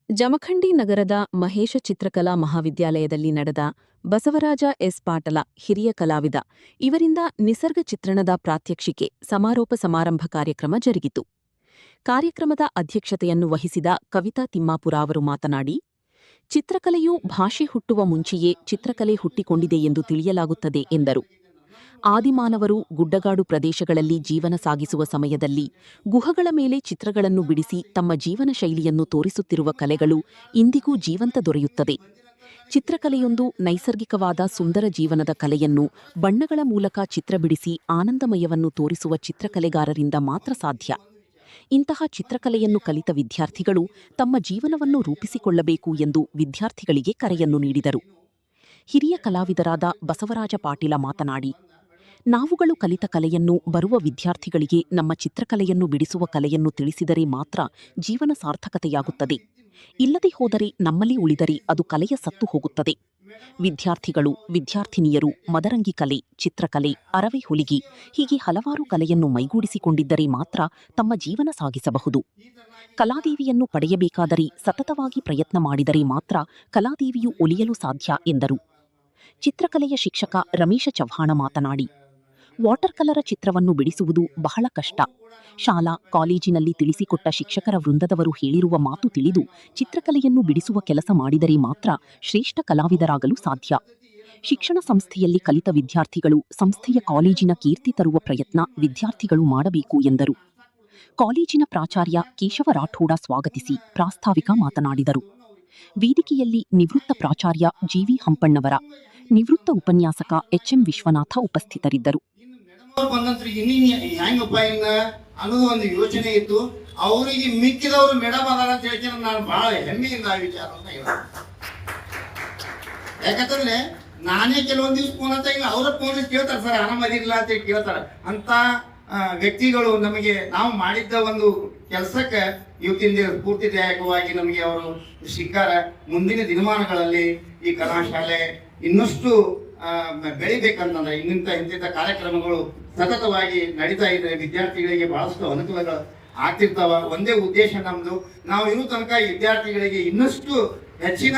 ಜಮಖಂಡಿ ನಗರದ ಮಹೇಶ ಚಿತ್ರಕಲಾ ಮಹಾವಿದ್ಯಾಲಯದಲ್ಲಿ ನಡೆದ ಬಸವರಾಜ ಎಸ್ ಪಾಟಲ ಹಿರಿಯ ಕಲಾವಿದ ಇವರಿಂದ ನಿಸರ್ಗ ಚಿತ್ರಣದ ಪ್ರಾತ್ಯಕ್ಷಿಕೆ ಸಮಾರೋಪ ಸಮಾರಂಭ ಕಾರ್ಯಕ್ರಮ ಜರುಗಿತು. ಕಾರ್ಯಕ್ರಮದ ಅಧ್ಯಕ್ಷತೆಯನ್ನು ವಹಿಸಿದ ಕವಿತಾ ತಿಮ್ಮಾಪುರ ಅವರು ಮಾತನಾಡಿ, ಚಿತ್ರಕಲೆಯು ಭಾಷೆ ಹುಟ್ಟುವ ಮುಂಚೆಯೇ ಚಿತ್ರಕಲೆ ಹುಟ್ಟಿಕೊಂಡಿದೆ ಎಂದು ತಿಳಿಯಲಾಗುತ್ತದೆ ಎಂದರು. ಆದಿಮಾನವರು ಗುಡ್ಡಗಾಡು ಪ್ರದೇಶಗಳಲ್ಲಿ ಜೀವನ ಸಾಗಿಸುವ ಸಮಯದಲ್ಲಿ ಗುಹಗಳ ಮೇಲೆ ಚಿತ್ರಗಳನ್ನು ಬಿಡಿಸಿ ತಮ್ಮ ಜೀವನ ಶೈಲಿಯನ್ನು ತೋರಿಸುತ್ತಿರುವ ಕಲೆಗಳು ಇಂದಿಗೂ ಜೀವಂತ ದೊರೆಯುತ್ತದೆ. ಚಿತ್ರಕಲೆಯೊಂದು ನೈಸರ್ಗಿಕವಾದ ಸುಂದರ ಜೀವನದ ಕಲೆಯನ್ನು ಬಣ್ಣಗಳ ಮೂಲಕ ಚಿತ್ರ ಬಿಡಿಸಿ ಆನಂದಮಯವನ್ನು ತೋರಿಸುವ ಚಿತ್ರಕಲೆಗಾರರಿಂದ ಮಾತ್ರ ಸಾಧ್ಯ. ಇಂತಹ ಚಿತ್ರಕಲೆಯನ್ನು ಕಲಿತ ವಿದ್ಯಾರ್ಥಿಗಳು ತಮ್ಮ ಜೀವನವನ್ನು ರೂಪಿಸಿಕೊಳ್ಳಬೇಕು ಎಂದು ವಿದ್ಯಾರ್ಥಿಗಳಿಗೆ ಕರೆಯನ್ನು ನೀಡಿದರು. ಹಿರಿಯ ಕಲಾವಿದರಾದ ಬಸವರಾಜ ಪಾಟೀಲ ಮಾತನಾಡಿ, ನಾವುಗಳು ಕಲಿತ ಕಲೆಯನ್ನು ಬರುವ ವಿದ್ಯಾರ್ಥಿಗಳಿಗೆ ನಮ್ಮ ಚಿತ್ರಕಲೆಯನ್ನು ಬಿಡಿಸುವ ಕಲೆಯನ್ನು ತಿಳಿಸಿದರೆ ಮಾತ್ರ ಜೀವನ ಸಾರ್ಥಕತೆಯಾಗುತ್ತದೆ. ಇಲ್ಲದೆ ಹೋದರೆ ನಮ್ಮಲ್ಲಿ ಉಳಿದರೆ ಅದು ಕಲೆಯ ಸತ್ತು ಹೋಗುತ್ತದೆ. ವಿದ್ಯಾರ್ಥಿಗಳು, ವಿದ್ಯಾರ್ಥಿನಿಯರು ಮದರಂಗಿ ಕಲೆ, ಚಿತ್ರಕಲೆ, ಅರವೆ ಹುಲಿಗಿ ಹೀಗೆ ಹಲವಾರು ಕಲೆಯನ್ನು ಮೈಗೂಡಿಸಿಕೊಂಡಿದ್ದರೆ ಮಾತ್ರ ತಮ್ಮ ಜೀವನ ಸಾಗಿಸಬಹುದು. ಕಲಾದೇವಿಯನ್ನು ಪಡೆಯಬೇಕಾದರೆ ಸತತವಾಗಿ ಪ್ರಯತ್ನ ಮಾಡಿದರೆ ಮಾತ್ರ ಕಲಾದೇವಿಯು ಒಲಿಯಲು ಸಾಧ್ಯ ಎಂದರು. ಚಿತ್ರಕಲೆಯ ಶಿಕ್ಷಕ ರಮೇಶ ಚವ್ಹಾಣ ಮಾತನಾಡಿ, ವಾಟರ್ ಕಲರ ಚಿತ್ರವನ್ನು ಬಿಡಿಸುವುದು ಬಹಳ ಕಷ್ಟ. ಶಾಲಾ ಕಾಲೇಜಿನಲ್ಲಿ ತಿಳಿಸಿಕೊಟ್ಟ ಶಿಕ್ಷಕರ ವೃಂದದವರು ಹೇಳಿರುವ ಮಾತು ತಿಳಿದು ಚಿತ್ರಕಲೆಯನ್ನು ಬಿಡಿಸುವ ಕೆಲಸ ಮಾಡಿದರೆ ಮಾತ್ರ ಶ್ರೇಷ್ಠ ಕಲಾವಿದರಾಗಲು ಸಾಧ್ಯ. ಶಿಕ್ಷಣ ಸಂಸ್ಥೆಯಲ್ಲಿ ಕಲಿತ ವಿದ್ಯಾರ್ಥಿಗಳು ಸಂಸ್ಥೆಯ ಕಾಲೇಜಿನ ಕೀರ್ತಿ ತರುವ ಪ್ರಯತ್ನ ವಿದ್ಯಾರ್ಥಿಗಳು ಮಾಡಬೇಕು ಎಂದರು. ಕಾಲೇಜಿನ ಪ್ರಾಚಾರ್ಯ ಕೇಶವ ರಾಠೋಡ ಸ್ವಾಗತಿಸಿ ಪ್ರಾಸ್ತಾವಿಕ ಮಾತನಾಡಿದರು. ವೇದಿಕೆಯಲ್ಲಿ ನಿವೃತ್ತ ಪ್ರಾಚಾರ್ಯ ಜಿವಿ ಹಂಪಣ್ಣವರ, ನಿವೃತ್ತ ಉಪನ್ಯಾಸಕ ಎಚ್ಎಂ ವಿಶ್ವನಾಥ ಉಪಸ್ಥಿತರಿದ್ದರು. ಅನ್ನೋದು ಒಂದು ಯೋಚನೆ ಇತ್ತು. ಅವರಿಗೆ ಮಿಕ್ಕಿದವರು ಮೇಡಮ್ ಅದಾರ ಅಂತ ಹೇಳ್ತೀನಿ. ನಾನು ಬಹಳ ಹೆಮ್ಮೆಯಿಂದ ಆ ವಿಚಾರವನ್ನು ಯಾಕಂತಂದ್ರೆ ನಾನೇ ಕೆಲವೊಂದು ದಿವ್ಸ ಫೋನ್ ಅಂತ ಇಲ್ಲ, ಅವರ ಫೋನ್ ಕೇಳ್ತಾರೆ, ಸರ್ ಆರಾಮದಿಲ್ಲ ಅಂತ ಕೇಳ್ತಾರೆ. ಅಂತ ವ್ಯಕ್ತಿಗಳು ನಮಗೆ ನಾವು ಮಾಡಿದ್ದ ಒಂದು ಕೆಲಸಕ್ಕೆ ಇವತ್ತಿನ ಸ್ಫೂರ್ತಿದಾಯಕವಾಗಿ ನಮಗೆ ಅವರು ಸಿಕ್ಕಾರ. ಮುಂದಿನ ದಿನಮಾನಗಳಲ್ಲಿ ಈ ಕಲಾಶಾಲೆ ಇನ್ನಷ್ಟು ಬೆಳಿಬೇಕಂತಂದ್ರೆ ಇಂಥ ಕಾರ್ಯಕ್ರಮಗಳು ಸತತವಾಗಿ ನಡೀತಾ ಇದ್ರೆ ವಿದ್ಯಾರ್ಥಿಗಳಿಗೆ ಬಹಳಷ್ಟು ಅನುಕೂಲಗಳು ಆಗ್ತಿರ್ತಾವ. ಒಂದೇ ಉದ್ದೇಶ ನಮ್ದು, ನಾವು ಇರೋ ತನಕ ವಿದ್ಯಾರ್ಥಿಗಳಿಗೆ ಇನ್ನಷ್ಟು ಹೆಚ್ಚಿನ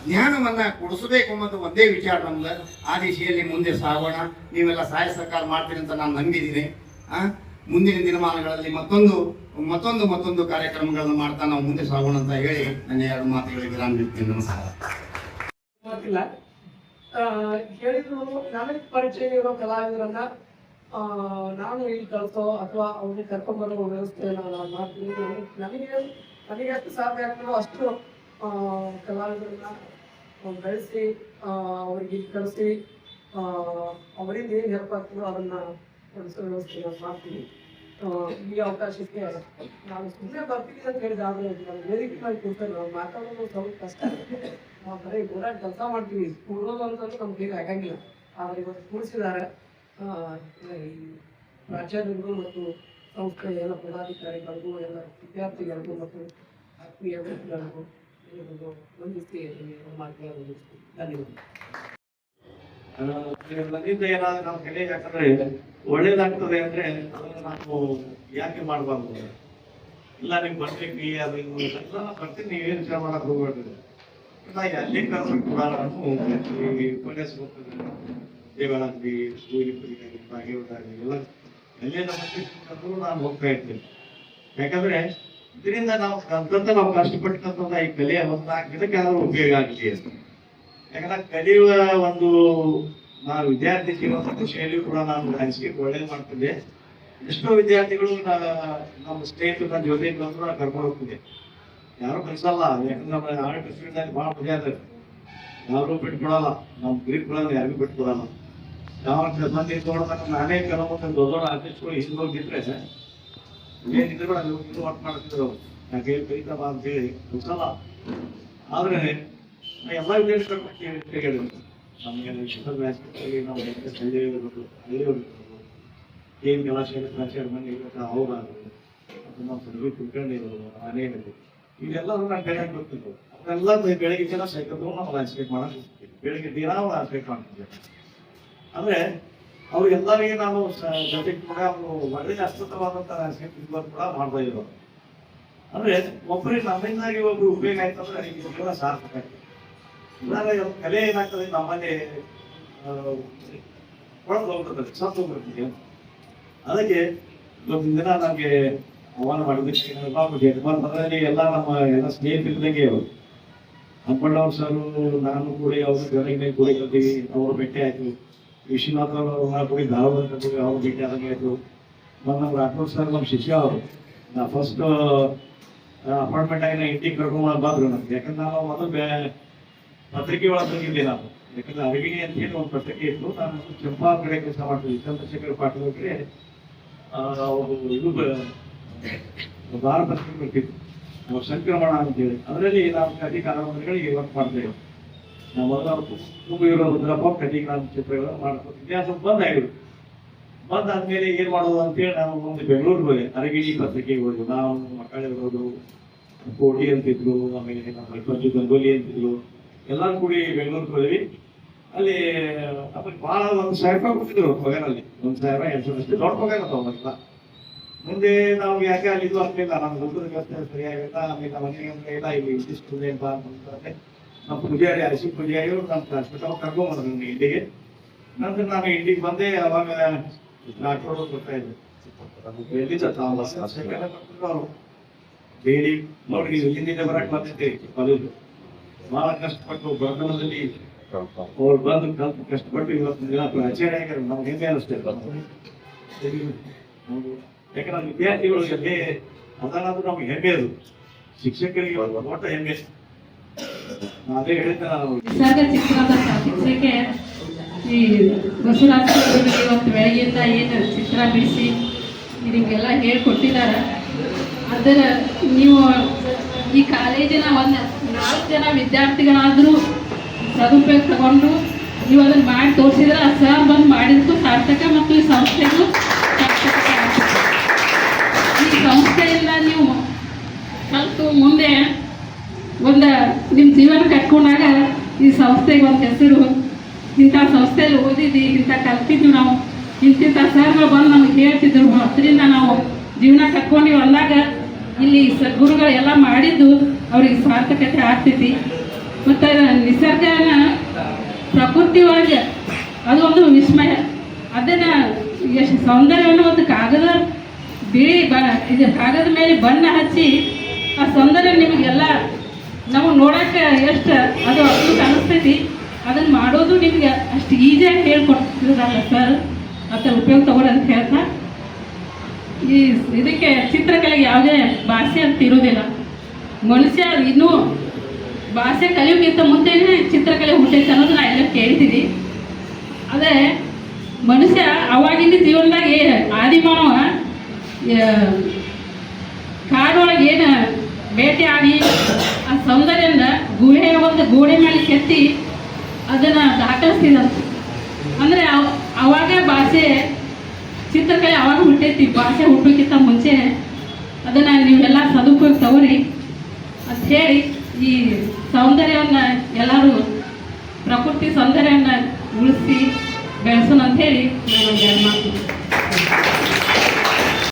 ಜ್ಞಾನವನ್ನ ಕೊಡಿಸಬೇಕು ಅನ್ನೋದು ಒಂದೇ ವಿಚಾರ ನಮ್ದು. ಆ ದಿಶೆಯಲ್ಲಿ ಮುಂದೆ ಸಾಗೋಣ. ನೀವೆಲ್ಲ ಸಹಾಯ ಸಹಕಾರ ಮಾಡ್ತೀರಿ ಅಂತ ನಾನು ನಂಬಿದ್ದೀನಿ. ಮುಂದಿನ ದಿನಮಾನಗಳಲ್ಲಿ ಮತ್ತೊಂದು ಕಾರ್ಯಕ್ರಮಗಳನ್ನು ಮಾಡ್ತಾ ನಾವು ಮುಂದೆ ಸಾಗೋಣ ಅಂತ ಹೇಳಿ ನನ್ನ ಎರಡು ಮಾತುಗಳಿಗೆ ವಿರಾಮ ನೀಡ್ತೀನಿ. ನಮಸ್ಕಾರ. ಹೇಳಿದ್ರು ನನಗೆ ಪರಿಚಯ ಇರೋ ಕಲಾವಿದರನ್ನ ನಾನು ಇಲ್ಲಿ ಕಳಿಸೋ ಅಥವಾ ಅವ್ರಿಗೆ ಕರ್ಕೊಂಡ್ಬರೋ ವ್ಯವಸ್ಥೆಯನ್ನು ನಾನು ಮಾಡ್ತೀನಿ. ನನಗೆ ಎಷ್ಟು ಸಾಧ್ಯ ಆಗ್ತದೋ ಅಷ್ಟು ಕಲಾವಿದರನ್ನ ಬೆಳೆಸಿ ಅವ್ರಿಗೆ ಇಲ್ಲಿ ಕಳಿಸಿ ಅವರಿಂದ ಏನು ಹೆಲ್ಪ್ ಆಗ್ತದೋ ಅದನ್ನು ಕೊಡಿಸೋ ವ್ಯವಸ್ಥೆ ನಾನು ಮಾಡ್ತೀನಿ. ಈ ಅವಕಾಶಕ್ಕೆ ನಾನು ಸುಮ್ಮನೆ ಬರ್ತೀನಿ ಅಂತ ಹೇಳಿದ, ಆದರೆ ನಾನು ವೇದಿಕೆ ಮಾಡಿ ಕೊಡ್ತೇನೆ. ನಾವು ಮಾತಾಡೋದು ಸ್ವಲ್ಪ ಕಷ್ಟ. ನಾವು ಬರೀ ಓಡಾಟ ಕೆಲಸ ಮಾಡ್ತೀವಿ, ಕೂಡೋದು ಅಂತಂದ್ರೆ ನಮ್ಗೆ ಹೇಗೆ ಆಗಂಗಿಲ್ಲ. ಆದರೆ ಇವತ್ತು ಕೂಡಿಸಿದ್ದಾರೆ ಪ್ರಾಚಾರ್ಯರಿಗೂ ಮತ್ತು ಸಂಸ್ಥೆಯ ಎಲ್ಲ ಪದಾಧಿಕಾರಿಗಳಿಗೂ, ಎಲ್ಲ ವಿದ್ಯಾರ್ಥಿಗಳಿಗೂ ಮತ್ತು ಆತ್ಮೀಯ ವ್ಯಕ್ತಿಗಳಿಗೂ ವಂದಿಸಿ ಮಾತುಗಳನ್ನು ಧನ್ಯವಾದ. ನನ್ನಿಂದ ಏನಾದ್ರು ನಾವು ಕಲಿಯಕ್ಕೆ ಯಾಕಂದ್ರೆ ಒಳ್ಳೇದಾಗ್ತದೆ ಅಂದ್ರೆ ಅದನ್ನು ನಾವು ಯಾಕೆ ಮಾಡಬಾರ್ದು? ಇಲ್ಲ ನಿಮ್ಗೆ ಬರ್ಬೇಕು ಅದು ಬರ್ತೀನಿ, ನೀವೇನು ವಿಚಾರ ಮಾಡಕ್ ಹೋಗ್ಬೇಡ್ರಿ. ಅಲ್ಲಿ ಕೂಡ ನಾನು ಉಪನ್ಯಾಸ ಹೋಗ್ತದೆ, ದೇವಾಲಯದಲ್ಲಿ ಬಾಗೇವಾಡಾಗಲಿ ಎಲ್ಲ ಎಲ್ಲೇ ನಮ್ಮ ನಾನು ಹೋಗ್ತಾ ಇರ್ತೀನಿ. ಯಾಕಂದ್ರೆ ಇದರಿಂದ ನಾವು ಕಷ್ಟಪಟ್ಟಂತ ಈ ಕಲೆಯ ಒಂದು 4 ದಿನಕ್ಕಾದ್ರೂ ಉಪಯೋಗ ಆಗಿದೆ. ಯಾಕಂದ್ರೆ ಕಲಿಯುವ ಒಂದು ನಾನು ವಿದ್ಯಾರ್ಥಿ ಜೀವನದ ಶೈಲಿ ಕೂಡ ನಾನು ಹಂಚಿಕೆ ಒಳ್ಳೇದು ಮಾಡ್ತಿದ್ದೆ. ಎಷ್ಟೋ ವಿದ್ಯಾರ್ಥಿಗಳು ನಮ್ಮ ಸ್ನೇಹಿತರು ನನ್ನ ಜೊತೆ ಬಂದ್ರು ನಾನು ಕರ್ಕೊಂಡು ಹೋಗ್ತಿದ್ದೆ. ಯಾರು ಕಲಿಸಲ್ಲ, ಯಾಕಂದ್ರೆ ನಮ್ಮ ಆರ್ಟ್ ಫೀಲ್ಡ್ನಲ್ಲಿ ಭಾಳ ಮಜಾ ಆಗ್ತದೆ. ಯಾರು ಬಿಟ್ಕೊಡಲ್ಲ, ನಮ್ಮ ಗುರಿಗಳನ್ನು ಯಾರಿಗೂ ಬಿಟ್ಕೊಡಲ್ಲ. ಯಾವ ಮಂದಿ ನೋಡಿದಾಗ ನಾನೇ ಕೆಲವೊಂದು ದೊಡ್ಡ ಆರ್ಟಿಸ್ಟ್ಗಳು ಹಿಂದೆ ಹೋಗಿದ್ರೆ ಏನಿದ್ರು ಅಲ್ಲಿ ಹೋಗಿ ವರ್ಕ್ ಮಾಡ್ತಿದ್ರು. ಯಾಕೆ ಕಲಿತಾ ಬಾ ಅಂತ ಹೇಳಿ ಕಲಿಸಲ್ಲ. ಆದ್ರೆ ಎಲ್ಲ ವಿದ್ಯಾರ್ಥಿಗಳು ಹೇಳಿದ್ರು ನಮಗೆ ನಾವು ಏನು ಕಲಾಶಾಲೆ ಮನೆ ಹೋಗಾದ್ರು ನಾವು ಸರಿ ತಿಳ್ಕೊಂಡಿರೋದು ಮನೆಯಲ್ಲಿ ಇವೆಲ್ಲ ನಾನು ಬೆಳಗ್ಗೆ ಗೊತ್ತಿದ್ದು. ಅವರೆಲ್ಲ ಬೆಳಗ್ಗೆ ಜನ ಸೈಕಲ್ ನಾವು ಲ್ಯಾಂಡ್ಸ್ಕೇಪ್ ಮಾಡಕ್ ಬೆಳಿಗ್ಗೆ ದಿನ ಲ್ಯಾಂಡ್ಸ್ಕೇಪ್ ಮಾಡ್ತಿದ್ದೆ. ಅಂದ್ರೆ ಅವ್ರಿಗೆಲ್ಲರಿಗೆ ನಾವು ಜೊತೆಗೆ ಕೂಡ ಅವರು ಒಳ್ಳೆಯ ಅಸ್ತವಾದಂಥ ಲ್ಯಾಂಡ್ಸ್ಕೇಪ್ ಕೂಡ ಮಾಡ್ತಾ ಇರೋದು. ಅಂದ್ರೆ ಒಬ್ಬರಿಗೆ ನಮ್ಮಿಂದಾಗಿ ಒಬ್ರು ಉಪಯೋಗ ಆಯ್ತಂದ್ರೆ ಈ ಜೀವನ ಸಾರ್ಥಕ ಆಯ್ತು. ಇಲ್ಲಾಂದ್ರೆ ಇವತ್ತು ಕಲೆ ಏನಾಗ್ತದೆ ನಮ್ಮಲ್ಲಿ ಒಳಗೆ ಹೋಗ್ತದೆ, ಸತ್ತು ಹೋಗ್ಬಿಡ್ತೀವಿ. ಅದಕ್ಕೆ ಇವತ್ತಿನ ದಿನ ನಮಗೆ ಆಹ್ವಾನ ಮಾಡಿದ್ದಕ್ಕೆ ಅದರಲ್ಲಿ ಎಲ್ಲ ನಮ್ಮ ಎಲ್ಲ ಸ್ನೇಹಿತರಿದ್ದಂಗೆ ಅವರು ಹಂಪಣ್ಣವ್ರ ಸರ್, ನಾನು ಕೂಡ ಅವ್ರ ಜೊತೆಗೆ ಕೂಡ ಕಲ್ತೀವಿ. ಅವ್ರು ಭೇಟಿ ಆಯ್ತು. ವಿಶ್ವನಾಥ್ ಅವ್ರ ಕೂಡ ಧಾರವಾಡ ಕಲ್ತೀವಿ, ಅವ್ರು ಭೇಟಿ ಆದಂಗೆ ಆಯ್ತು. ಮತ್ತು ನಮ್ಮ ರಾಠೋಡ್ ಸರ್ ನಮ್ಮ ಶಿಷ್ಯ ಅವರು ಫಸ್ಟ್ ಅಪಾರ್ಟ್ಮೆಂಟ್ ಆಗಿ ಇಂಟಿಗೆ ಕರ್ಕೊಂಡು ಬಂದ್ರು ನಮ್ಗೆ. ಯಾಕಂದ್ರೆ ನಾವು ಮೊದಲು ಪತ್ರಿಕೆ ಒಳಗೆ ಬಂದಿದ್ದೆ ನಾನು. ಯಾಕಂದ್ರೆ ಅರಿವಿನಿ ಅಂತ ಹೇಳಿ ಒಂದು ಪತ್ರಿಕೆ ಇತ್ತು. ನಾನು ಚಂಪಾ ಕಡೆ ಕೆಲಸ ಮಾಡ್ತಿದ್ದೆ, ಚಂದ್ರಶೇಖರ್ ಪಾಟೀಲ್ ಅವ್ರಿಗೆ ಅವರು ಇದು ಭಾರ ಪತ್ರಿಕೆ ಬರ್ತಿತ್ತು, ಅವ್ರು ಸಂಕ್ರಮಣ ಅಂತೇಳಿ. ಅದರಲ್ಲಿ ನಾವು ಕಥೆ ಕಾದಂಬರಿಗಳಿಗೆ ವರ್ಕ್ ಮಾಡ್ತೇವೆ. ನಾವು ಮೊದಲು ತುಂಬ ಇರೋ ರುದ್ರಪ್ಪ ಕಥೆ ಚಿತ್ರಗಳು ಮಾಡ್ಕೊತಿದ್ದೆ. ಸ್ವಲ್ಪ ಬಂದಾಗಿದ್ರು. ಬಂದಾದ್ಮೇಲೆ ಏನ್ ಮಾಡೋದು ಅಂತೇಳಿ ನಾವು ಒಂದು ಬೆಂಗಳೂರಿಗೆ ಹೋದೆ. ಅರಗಿಣಿ ಪತ್ರಿಕೆಗೆ ಹೋದ್ವಿ. ನಾವು ಮಕ್ಕಳಿರೋದು ಕೋಟಿ ಅಂತಿದ್ರು, ಆಮೇಲೆ ನಮ್ಮ ಪಂಚು ಗಂಗೋಲಿ ಅಂತಿದ್ರು, ಎಲ್ಲರೂ ಕೂಡಿ ಬೆಂಗಳೂರಿಗೆ ಹೋದ್ವಿ. ಅಲ್ಲಿ ನಮಗೆ ಭಾಳ 1,000 ರೂಪಾಯಿ ಕೊಟ್ಟಿದ್ರು ಪಗಾರಲ್ಲಿ. 1,000 2,000 ಅಷ್ಟೇ ದೊಡ್ಡ ಪಗಾರ ತಗೊಂಡಿಲ್ಲ. ಮುಂದೆ ನಾವು ಯಾಕೆ ಅಲ್ಲಿ ಇದು ಆಗ್ಲಿಲ್ಲ, ನಮ್ಗೆ ದುಡ್ಡು ವ್ಯವಸ್ಥೆ ಸರಿಯಾಗಿಲ್ಲ. ಆಮೇಲೆ ನಮ್ಮ ಮನೆಗೆ ಇಲ್ಲ, ಇಲ್ಲಿ ಇಷ್ಟಿಷ್ಟು ಅಂತ ಅಂತಂದ್ರೆ ನಮ್ಮ ಪೂಜಾರಿ ಅರಸಿ ಪೂಜಾರಿಯವರು ನಮ್ಮ ಹಾಸ್ಪಿಟಲ್ ಕರ್ಕೊಂಡ್ಬಂದ್ರು ನನಗೆ ಇಂಡಿಗೆ. ನಂತರ ನಾನು ಇಂಡಿಗೆ ಬಂದೆ. ಅವಾಗ ನಾಟೋಡು ಬರ್ತಾ ಇದ್ರು. ಅವರು ಬೇಡಿ ನೋಡಿ, ನೀವು ಹಿಂದಿನ ಬರಕ್ಕೆ ಬಂದಿದ್ದೆ ಕಾಲೇಜು. ಬಹಳ ಕಷ್ಟಪಟ್ಟು ಬಡತನದಲ್ಲಿ ಅವ್ರು ಬಂದು ಕಲ್ತು ಕಷ್ಟಪಟ್ಟು ಇವತ್ತು ದಿನ ಆಚಾರ್ಯ ಆಗ್ಯಾರ. ನಮ್ಗೆ ಹೆಮ್ಮೆ ಅನಿಸ್ತೇವೆ. ಯಾಕಂದ್ರೆ ನಮ್ಮ ವಿದ್ಯಾರ್ಥಿಗಳು ಹೆಮ್ಮೆ ಅದನ್ನಾದ್ರೂ ನಮ್ಗೆ ಹೆಮ್ಮೆ. ಅದು ಶಿಕ್ಷಕರಿಗೆ ದೊಡ್ಡ ಹೆಮ್ಮೆ. ಅದೇ ಹೇಳಿದ್ದೆ ನಾನು. ನಿಸರ್ಗ ಚಿತ್ರದ ಪ್ರಾತ್ಯಕ್ಷಿಕೆ ಈ ಬಸವರಾಜ ಇವತ್ತು ಬೆಳಗ್ಗೆಯಿಂದ ಏನು ಚಿತ್ರ ಬಿಡಿಸಿ ನಿಮಗೆಲ್ಲ ಹೇಳ್ಕೊಟ್ಟಿದ್ದಾರೆ. ಅದರ ನೀವು ಈ ಕಾಲೇಜಿನ ಒಂದು 4 ಜನ ವಿದ್ಯಾರ್ಥಿಗಳಾದರೂ ಸದುಪಯೋಗ ತಗೊಂಡು ನೀವು ಅದನ್ನು ಮಾಡಿ ತೋರಿಸಿದ್ರೆ ಆ ಸರ್ ಬಂದು ಮಾಡಿದ್ದಕ್ಕೂ ಸಾರ್ಥಕ ಮತ್ತು ಈ ಸಂಸ್ಥೆಗೂ ಸಾರ್ಥಕತೆ ಆಗ್ತದೆ. ಈ ಸಂಸ್ಥೆಯಿಂದ ನೀವು ಕಲಿತು ಮುಂದೆ ಒಂದು ನಿಮ್ಮ ಜೀವನ ಕಟ್ಕೊಂಡಾಗ ಈ ಸಂಸ್ಥೆಗೆ ಒಂದು ಹೆಸರು, ಇಂಥ ಸಂಸ್ಥೆಯಲ್ಲಿ ಓದಿದ್ವಿ, ಇಂಥ ಕಲ್ತಿದ್ವಿ ನಾವು, ಇಂತಿಂಥ ಸರ್ಗಳು ಬಂದು ನಮಗೆ ಹೇಳ್ತಿದ್ರು, ಅದರಿಂದ ನಾವು ಜೀವನ ಕಟ್ಕೊಂಡು ಅಂದಾಗ ಇಲ್ಲಿ ಸದ್ಗುರುಗಳು ಎಲ್ಲ ಮಾಡಿದ್ದು ಅವ್ರಿಗೆ ಸಾರ್ಥಕತೆ ಆಗ್ತೈತಿ. ಮತ್ತು ನಿಸರ್ಗನ ಪ್ರಕೃತಿ ಒಳಗೆ ಅದು ಒಂದು ವಿಸ್ಮಯ. ಅದನ್ನು ಎಷ್ಟು ಸೌಂದರ್ಯವನ್ನು ಒಂದು ಕಾಗದ ಬಿಳಿ ಇದು ಕಾಗದ ಮೇಲೆ ಬಣ್ಣ ಹಚ್ಚಿ ಆ ಸೌಂದರ್ಯ ನಿಮಗೆಲ್ಲ ನಾವು ನೋಡೋಕೆ ಎಷ್ಟು ಅದು ಅದ್ಭುತ ಅನಿಸ್ತೈತಿ. ಅದನ್ನು ಮಾಡೋದು ನಿಮ್ಗೆ ಅಷ್ಟು ಈಸಿಯಾಗಿ ಹೇಳ್ಕೊಡ್ತಿದ್ರಲ್ಲ ಸರ್, ಅದರ ಉಪಯೋಗ ತಗೊಳ್ಳಿ ಅಂತ ಹೇಳ್ತಾ, ಈ ಇದಕ್ಕೆ ಚಿತ್ರಕಲೆಗೆ ಯಾವುದೇ ಭಾಷೆ ಅಂತ ಇರೋದಿಲ್ಲ. ಮನುಷ್ಯ ಇನ್ನೂ ಭಾಷೆ ಕಲಿಯೋಕ್ಕಿಂತ ಮುಂದೆನೇ ಚಿತ್ರಕಲೆ ಹುಟ್ಟೈತೆ ಅನ್ನೋದು ನಾ ಎಲ್ಲ ಕೇಳ್ತೀನಿ. ಅದೇ ಮನುಷ್ಯ ಅವಾಗಿನ ಜೀವನದಾಗ ಆದಿಮಾನವ ಕಾಡೊಳಗೆ ಏನು ಬೇಟೆ ಆಡಿ ಆ ಸೌಂದರ್ಯದಿಂದ ಗುಹೆಯ ಒಂದು ಗೋಡೆ ಮೇಲೆ ಕೆತ್ತಿ ಅದನ್ನು ದಾಖಲಿಸ್ತಿದಂತ. ಅಂದರೆ ಅವಾಗ ಭಾಷೆ ಚಿತ್ರಕಲೆ ಅವಾಗ ಹುಟ್ಟೈತಿ. ಭಾಷೆ ಹುಟ್ಟೋಕ್ಕಿಂತ ಮುಂಚೆ ಅದನ್ನು ನೀವೆಲ್ಲ ಸದುಪಯೋಗ ತಗೋರಿ ಅಂತ ಹೇಳಿ ಈ ಸೌಂದರ್ಯವನ್ನು ಎಲ್ಲರೂ ಪ್ರಕೃತಿ ಸೌಂದರ್ಯವನ್ನು ಉಳಿಸಿ ಬೆಳೆಸೋಣ ಅಂಥೇಳಿ ನಾನು ಒಂದು ಮಾತು